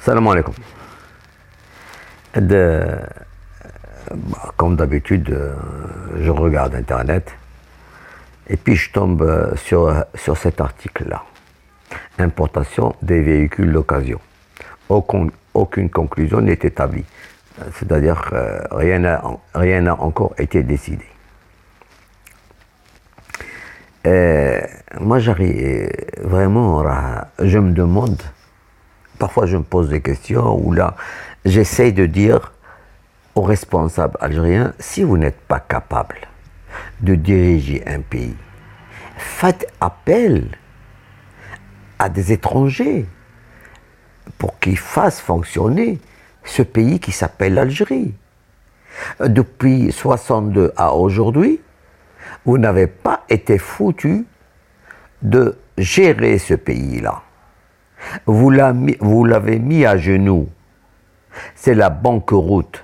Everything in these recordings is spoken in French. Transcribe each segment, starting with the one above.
Salam alaikum. Comme d'habitude, je regarde Internet et puis je tombe sur cet article-là. Importation des véhicules d'occasion. Aucune conclusion n'est établie. C'est-à-dire que rien n'a encore été décidé. Moi, j'arrive vraiment, je me demande, parfois je me pose des questions, où là, j'essaye de dire aux responsables algériens, si vous n'êtes pas capable de diriger un pays, faites appel à des étrangers pour qu'ils fassent fonctionner ce pays qui s'appelle l'Algérie. Depuis 1962 à aujourd'hui, vous n'avez pas été foutu de gérer ce pays-là. Vous l'avez mis à genoux. C'est la banqueroute.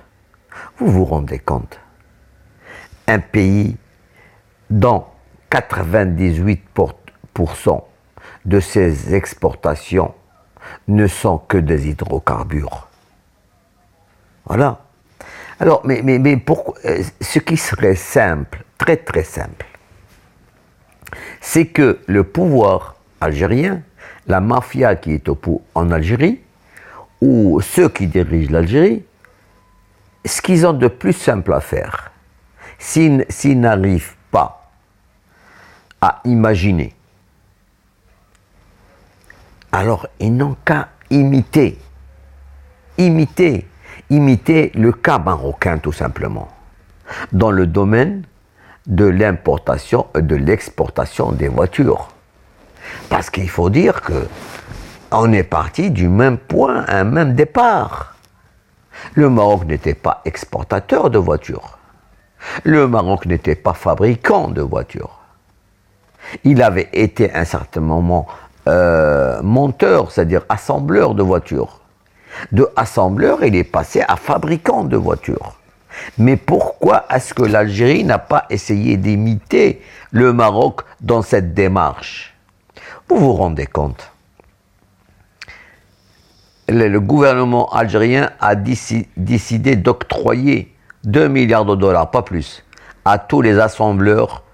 Vous vous rendez compte? Un pays dont 98% de ses exportations ne sont que des hydrocarbures. Voilà. Alors, mais pourquoi, ce qui serait simple, très très simple, c'est que le pouvoir algérien, la mafia qui est en Algérie, ou ceux qui dirigent l'Algérie, ce qu'ils ont de plus simple à faire, s'ils n'arrivent pas à imaginer, alors ils n'ont qu'à imiter le cas marocain tout simplement, dans le domaine de l'importation et de l'exportation des voitures. Parce qu'il faut dire que on est parti du même point, un même départ. Le Maroc n'était pas exportateur de voitures. Le Maroc n'était pas fabricant de voitures. Il avait été à un certain moment monteur, c'est-à-dire assembleur de voitures. De assembleur, il est passé à fabricant de voitures. Mais pourquoi est-ce que l'Algérie n'a pas essayé d'imiter le Maroc dans cette démarche? Vous vous rendez compte? Le gouvernement algérien a décidé d'octroyer 2 milliards de dollars, pas plus, à tous les assembleurs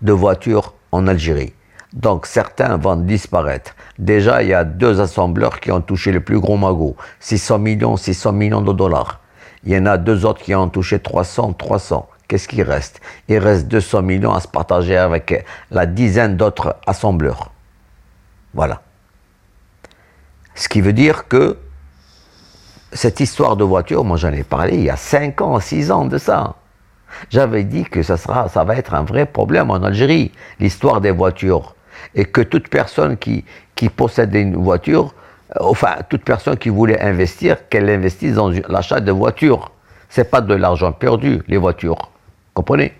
de voitures en Algérie. Donc certains vont disparaître. Déjà, il y a 2 assembleurs qui ont touché le plus gros magot, 600 millions de dollars. Il y en a 2 autres qui ont touché 300. Qu'est-ce qui reste? Il reste 200 millions à se partager avec la dizaine d'autres assembleurs. Voilà. Ce qui veut dire que cette histoire de voiture, moi j'en ai parlé il y a 5 ans, 6 ans de ça. J'avais dit que ça va être un vrai problème en Algérie, l'histoire des voitures. Et que toute personne qui possède une voiture, enfin toute personne qui voulait investir, qu'elle investisse dans l'achat de voitures. C'est pas de l'argent perdu, les voitures. Comprenez?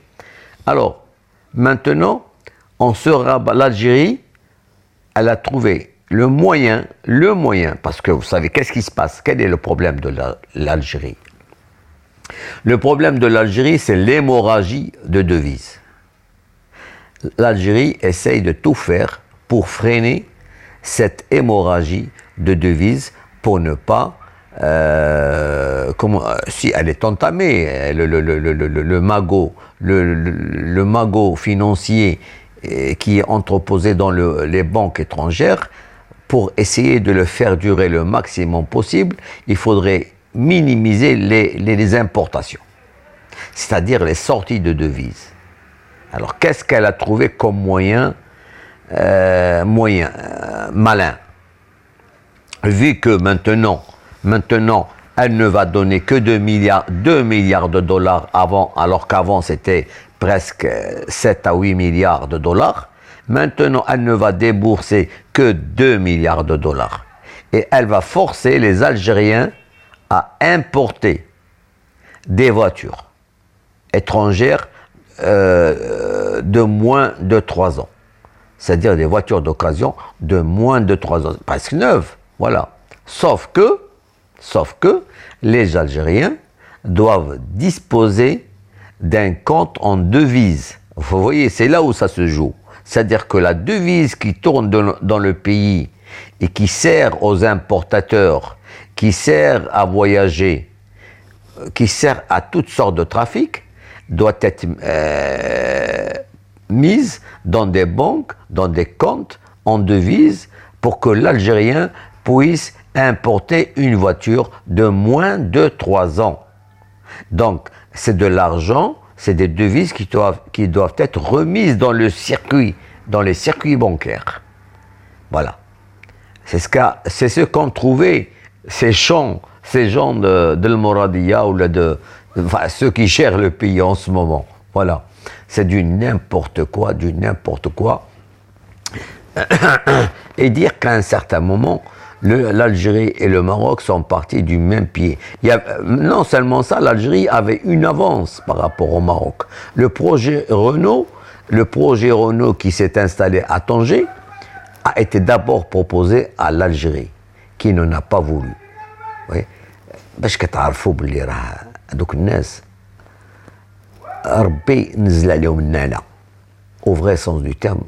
Alors, maintenant, l'Algérie, elle a trouvé le moyen, parce que vous savez, qu'est-ce qui se passe? Quel est le problème de l'Algérie? Le problème de l'Algérie, c'est l'hémorragie de devises. L'Algérie essaye de tout faire pour freiner cette hémorragie de devises pour ne pas, si elle est entamée, le magot financier qui est entreposé dans les banques étrangères, pour essayer de le faire durer le maximum possible, il faudrait minimiser les importations, c'est-à-dire les sorties de devises. Alors, qu'est-ce qu'elle a trouvé comme moyen malin? Vu que maintenant, elle ne va donner que 2 milliards de dollars alors qu'avant c'était presque 7 à 8 milliards de dollars. Maintenant, elle ne va débourser que 2 milliards de dollars. Et elle va forcer les Algériens à importer des voitures étrangères de moins de 3 ans. C'est-à-dire des voitures d'occasion de moins de 3 ans. Presque neuves, voilà. Sauf que les Algériens doivent disposer d'un compte en devise. Vous voyez, c'est là où ça se joue. C'est-à-dire que la devise qui tourne dans le pays et qui sert aux importateurs, qui sert à voyager, qui sert à toutes sortes de trafics, doit être mise dans des banques, dans des comptes en devises pour que l'Algérien puisse importer une voiture de moins de 3 ans. Donc, c'est de l'argent, c'est des devises qui doivent être remises dans le circuit, dans les circuits bancaires. Voilà. C'est ce qu'ont trouvé ces gens de l'Mouradia ou enfin, ceux qui gèrent le pays en ce moment. Voilà. C'est du n'importe quoi, Et dire qu'à un certain moment, l'Algérie et le Maroc sont partis du même pied. Non seulement ça, l'Algérie avait une avance par rapport au Maroc. Le projet Renault qui s'est installé à Tanger a été d'abord proposé à l'Algérie, qui n'en a pas voulu. Oui. باش كتعرفوا باللي راه هذوك الناس ربي نزل عليهم النعله au vrai sens du terme.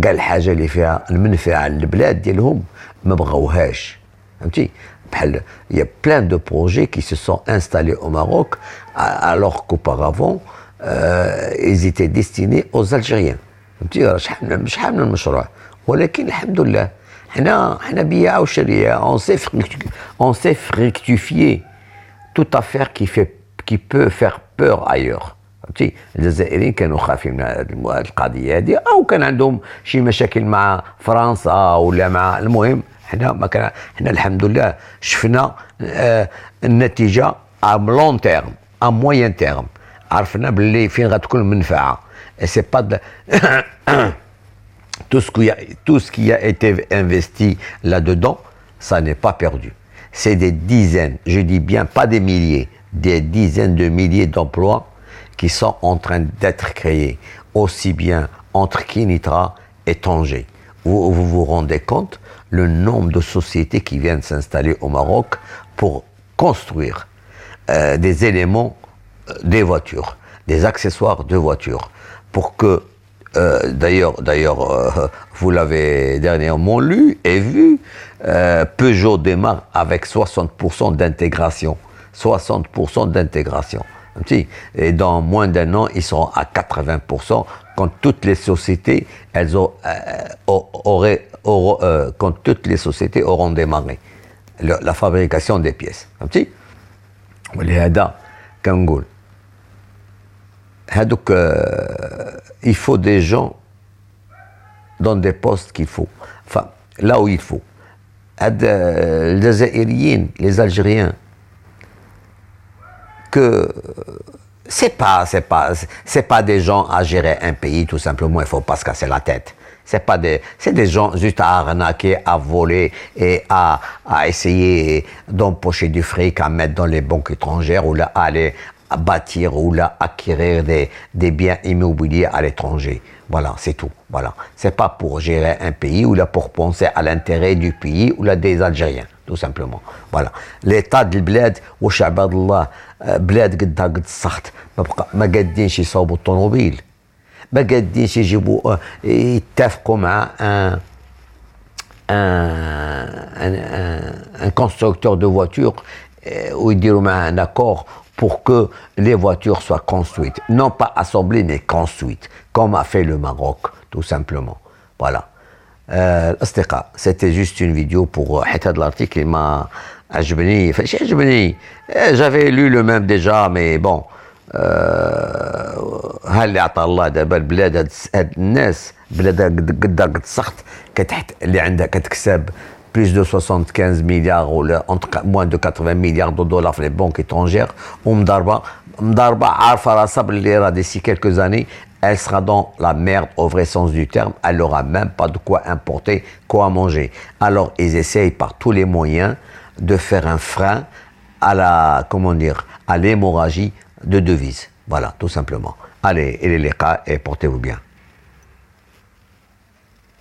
قال الحاجه اللي فيها المنفعه للبلاد ديالهم ما بغاوهاش فهمتي بحال il y a plein de projets qui se sont installés au Maroc alors qu'auparavant ils étaient destinés aux Algériens فهمتي شحال من المشروع ولكن الحمد لله حنا بياع وشريعه on sait fructifier toute affaire qui peut faire peur ailleurs. الجزائريين كانوا خايفين من القضيه هذه او كان عندهم شي مشاكل مع فرنسا ولا مع المهم حنا الحمد لله شفنا النتيجه à long terme à moyen terme عرفنا باللي فين غتكون المنفعه سي با tout ce qui a été investi là-dedans ça n'est pas perdu. C'est des dizaines, je dis bien pas des milliers, des dizaines de milliers d'emplois qui sont en train d'être créés, aussi bien entre Kénitra et Tanger. Vous vous rendez compte le nombre de sociétés qui viennent s'installer au Maroc pour construire des éléments des voitures, des accessoires de voitures, pour que d'ailleurs, vous l'avez dernièrement lu et vu, Peugeot démarre avec 60% d'intégration. 60% d'intégration. Et dans moins d'un an, ils seront à 80% quand toutes les sociétés, quand toutes les sociétés auront démarré la fabrication des pièces. ولهذا كنقول هذوك il faut des gens dans des postes qu'il faut, enfin là où il faut. Les Algériens, que c'est pas des gens à gérer un pays tout simplement, il faut pas se casser la tête. C'est des gens juste à arnaquer, à voler et à essayer d'empocher du fric, à mettre dans les banques étrangères ou là à aller à bâtir ou là acquérir des biens immobiliers à l'étranger. Voilà, c'est tout. Voilà, c'est pas pour gérer un pays ou là pour penser à l'intérêt du pays ou là des Algériens, tout simplement. Voilà, l'état de البلاد واش عباد الله بلاد قدها قد السخط ما قادينش يصاوبوا الطوموبيل ما قادينش يجيبوا يتفقوا مع un constructeur de voitures ou يديروا معاه un accord pour que les voitures soient construites, non pas assemblées mais construites, comme a fait le Maroc, tout simplement. Voilà. الأصدقاء, c'était juste une vidéo pour حيت هذا l'article m'a عجبني فاش عجبني j'avais lu le même déjà mais bon ها اللي عطى الله دابا البلاد هاد الناس بلادها قدها قد السخط كتحت اللي عندها كتكسب plus de 75 milliards ou moins de 80 milliards de dollars في les banques étrangères ومضاربة عارفة راسها باللي راه d'ici quelques années elle sera dans la merde au vrai sens du terme, elle n'aura même pas de quoi importer, quoi manger. Alors ils essayent par tous les moyens de faire un frein à l'hémorragie de devises. Voilà, tout simplement. Allez, et les cas et portez-vous bien.